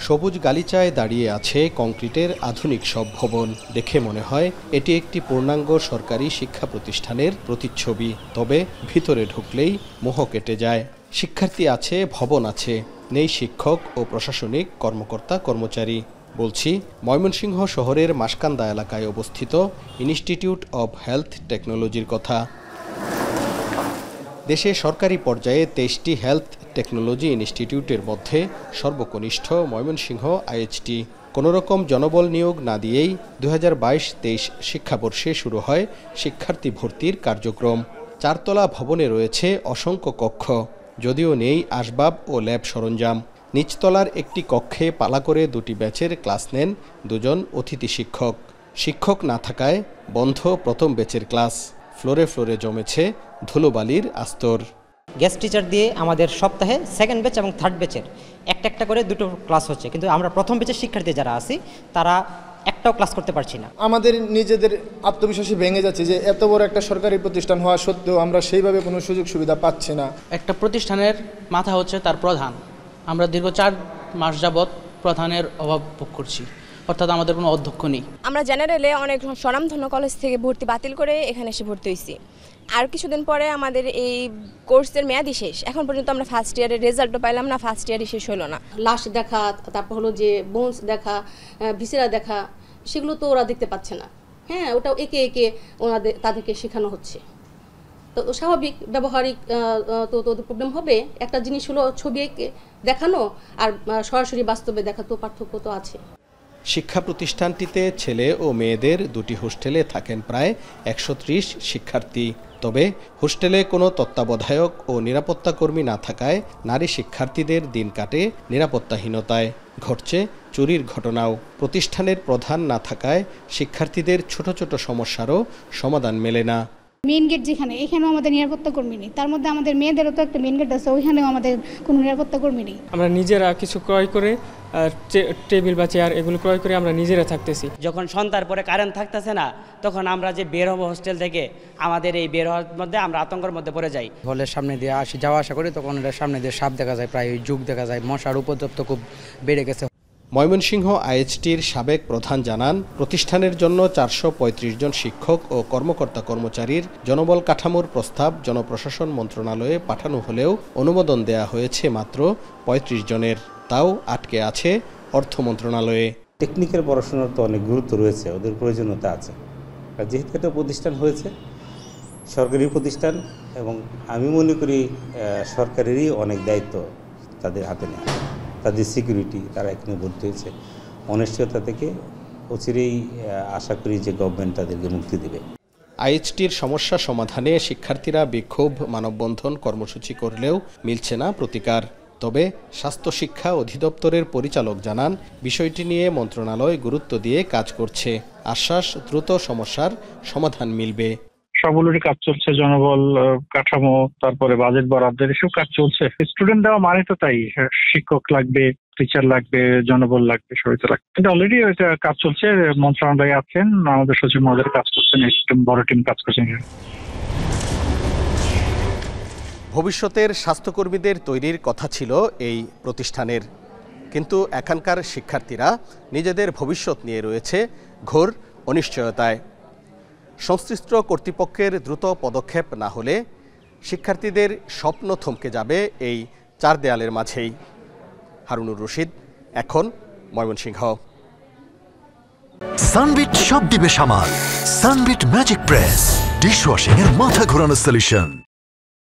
সবুজ গালিচায় দাঁড়িয়ে আছে কংক্রিটের আধুনিক সব ভবন। দেখে মনে হয় এটি একটি পূর্ণাঙ্গ সরকারি শিক্ষা প্রতিষ্ঠানের প্রতিচ্ছবি। তবে ভিতরে ঢুকলেই মোহ কেটে যায়। শিক্ষার্থী আছে, ভবন আছে, নেই শিক্ষক ও প্রশাসনিক কর্মকর্তা কর্মচারী। বলছি ময়মনসিংহ শহরের মাসকান্দা এলাকায় অবস্থিত ইনস্টিটিউট অব হেলথ টেকনোলজির কথা। দেশে সরকারি পর্যায়ে ২৩টি হেলথ টেকনোলজি ইনস্টিটিউটের মধ্যে সর্বকনিষ্ঠ ময়মনসিংহ আইএইচটি। কোনোরকম জনবল নিয়োগ না দিয়েই ২০২২-২৩ শিক্ষাবর্ষে শুরু হয় শিক্ষার্থী ভর্তির কার্যক্রম। ৪ তলা ভবনে রয়েছে অসংখ্য কক্ষ, যদিও নেই আসবাব ও ল্যাব সরঞ্জাম। নিচতলার একটি কক্ষে পালা করে 2টি ব্যাচের ক্লাস নেন 2 জন অতিথি শিক্ষক। শিক্ষক না থাকায় বন্ধ প্রথম ব্যাচের ক্লাস। ফ্লোরে ফ্লোরে জমেছে ধুলোবালির আস্তর। গেস্ট টিচার দিয়ে আমাদের সপ্তাহে সেকেন্ড ব্যাচ এবং থার্ড ব্যাচের একটা করে 2টো ক্লাস হচ্ছে, কিন্তু আমরা প্রথম ব্যাচের শিক্ষার্থী যারা আছি তারা একটাও ক্লাস করতে পারছি না। আমাদের নিজেদের আত্মবিশ্বাসী ভেঙে যাচ্ছে যে এত বড় একটা সরকারি প্রতিষ্ঠান হওয়া সত্ত্বেও আমরা সেইভাবে কোনো সুযোগ সুবিধা পাচ্ছি না। একটা প্রতিষ্ঠানের মাথা হচ্ছে তার প্রধান। আমরা দীর্ঘ 4 মাস যাবৎ প্রধানের অভাব ভোগ করছি, অর্থাৎ আমাদের কোনো অধ্যক্ষ নেই। আমরা জেনারেলে অনেক স্বনামধন্য কলেজ থেকে ভর্তি বাতিল করে এখানে এসে ভর্তি হয়েছি। আর কিছুদিন পরে আমাদের এই কোর্সের মেয়াদি শেষ। এখন পর্যন্ত আমরা ফার্স্ট ইয়ারের রেজাল্টও পাইলাম না, ফার্স্ট ইয়ারই শেষ হলো না। লাশ দেখা, তারপর হলো যে বোনস দেখা, ভিসেরা দেখা, সেগুলো তো ওরা দেখতে পাচ্ছে না। হ্যাঁ, ওটাও একে একে তাদেরকে শেখানো হচ্ছে। তো স্বাভাবিক ব্যবহারিক তো ওদের প্রবলেম হবে। একটা জিনিস হলো ছবি এঁকে দেখানো আর সরাসরি বাস্তবে দেখা, তো পার্থক্য তো আছে। শিক্ষা প্রতিষ্ঠানটিতে ছেলে ও মেয়েদের 2টি হোস্টেলে থাকেন প্রায় 130 শিক্ষার্থী। তবে হোস্টেলে কোনো তত্ত্বাবধায়ক ও নিরাপত্তা কর্মী না থাকায় নারী শিক্ষার্থীদের দিন কাটে নিরাপত্তাহীনতায়। ঘটছে চুরির ঘটনাও। প্রতিষ্ঠানের প্রধান না থাকায় শিক্ষার্থীদের ছোট ছোট সমস্যারও সমাধান মেলে না। মেইন গেট যেখানে, এখানেও আমাদের নিরাপত্তা কর্মী নেই। তার মধ্যে আমাদের মেয়েদেরও তো একটা মেইন গেট আছে, ওইখানেও আমাদের কোনো নিরাপত্তা কর্মী নেই। আমরা নিজেরা কিছু ক্রয় করে টেবিল বা চেয়ার এগুলো ক্রয় করে আমরা নিজেরা থাকতেছি। যখন সন্ধ্যার পরে কারেন্ট থাকতেছে না, তখন আমরা যে বের হবো হোস্টেল থেকে, আমাদের এই বের হওয়ার মধ্যে আমরা আতঙ্কের মধ্যে পড়ে যাই। হলের সামনে দিয়ে যাওয়া আসা করি, তখন এটার সামনে দিয়ে সাপ দেখা যায়, প্রায় যুগ দেখা যায়। মশার উপদ্রব তো খুব বেড়ে গেছে। ময়মনসিংহ আইএইচটির সাবেক প্রধান জানান, প্রতিষ্ঠানের জন্য 435 জন শিক্ষক ও কর্মকর্তা কর্মচারীর জনবল কাঠামোর প্রস্তাব জনপ্রশাসন মন্ত্রণালয়ে পাঠানো হলেও অনুমোদন দেয়া হয়েছে মাত্র 35 জনের। তাও আটকে আছে অর্থ মন্ত্রণালয়ে। টেকনিক্যাল পড়াশোনার তো অনেক গুরুত্ব রয়েছে, ওদের প্রয়োজনীয়তা আছে। আর যেহেতু একটা প্রতিষ্ঠান হয়েছে, সরকারি প্রতিষ্ঠান, এবং আমি মনে করি সরকারেরই অনেক দায়িত্ব তাদের হাতে নেওয়া। তাদের সিকিউরিটি, তারা এখানে ভর্তি হয়েছে, অনিশ্চয়তা থেকে অচিরেই আশা করি যে গভর্নমেন্ট তাদেরকে মুক্তি দেবে। আইএইচটির সমস্যা সমাধানে শিক্ষার্থীরা বিক্ষোভ, মানববন্ধন কর্মসূচি করলেও মিলছে না প্রতিকার। তবে স্বাস্থ্য শিক্ষা অধিদপ্তরের পরিচালক জানান, বিষয়টি নিয়ে মন্ত্রণালয় গুরুত্ব দিয়ে কাজ করছে। আশ্বাস, দ্রুত সমস্যার সমাধান মিলবে। সবগুলোরই কাজ চলছে, জনবল কাঠামো, তারপরে বাজেট বরাদ্দের এসব কাজ চলছে। স্টুডেন্ট দেওয়া মানে তো তাই, শিক্ষক লাগবে, টিচার লাগবে, জনবল লাগবে, সবাই তো লাগবে। কিন্তু অলরেডি এটা কাজ চলছে, মন্ত্রণালয়ে আছেন, আমাদের সচিব মহোদয় কাজ করছেন, বড় টিম কাজ করছেন। ভবিষ্যতের স্বাস্থ্যকর্মীদের তৈরির কথা ছিল এই প্রতিষ্ঠানের, কিন্তু এখানকার শিক্ষার্থীরা নিজেদের ভবিষ্যৎ নিয়ে রয়েছে ঘোর অনিশ্চয়তায়। সংশ্লিষ্ট কর্তৃপক্ষের দ্রুত পদক্ষেপ না হলে শিক্ষার্থীদের স্বপ্ন থমকে যাবে এই 4 দেয়ালের মাঝেই। হারুনুর রশিদ, এখন, ময়মনসিংহ। সানবিট সব দিবে সামাল। সানবিট ম্যাজিক প্রেস, ডিশওয়াশিং এর মাথা ঘোরানো সলিউশন।